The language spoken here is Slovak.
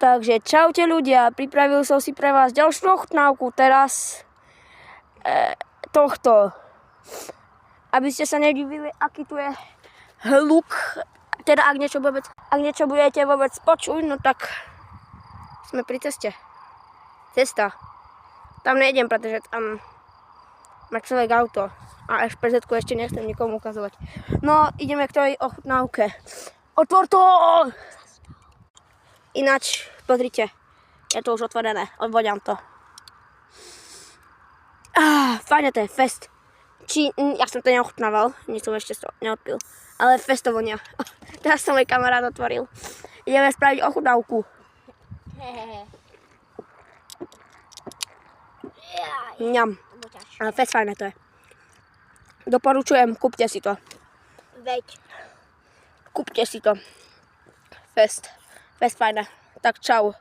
Takže čaute ľudia, pripravil som si pre vás ďalšiu ochutnávku teraz tohto. Aby ste sa nedivili, aký tu je hluk. Teda ak niečo budete vôbec počuť, no tak sme pri ceste. Cesta. Tam nejdem, pretože tam má človek auto. A špezetku ešte nechcem nikomu ukazovať. No, ideme k tej ochutnávke. Otvor to! Ináč, pozrite, je to už otvorené, odvoďam to. Fajne to je, fest. Ja som to neochutnával, nič som ešte neodpil. Ale fest to vonia. Teraz som môj kamarát otvoril. Ideme spraviť ochutnávku. Ňam. Ale fest fajne to je. Doporučujem, kúpte si to. Veď. Kúpte si to. Fest. Fest fajné. Tak čau.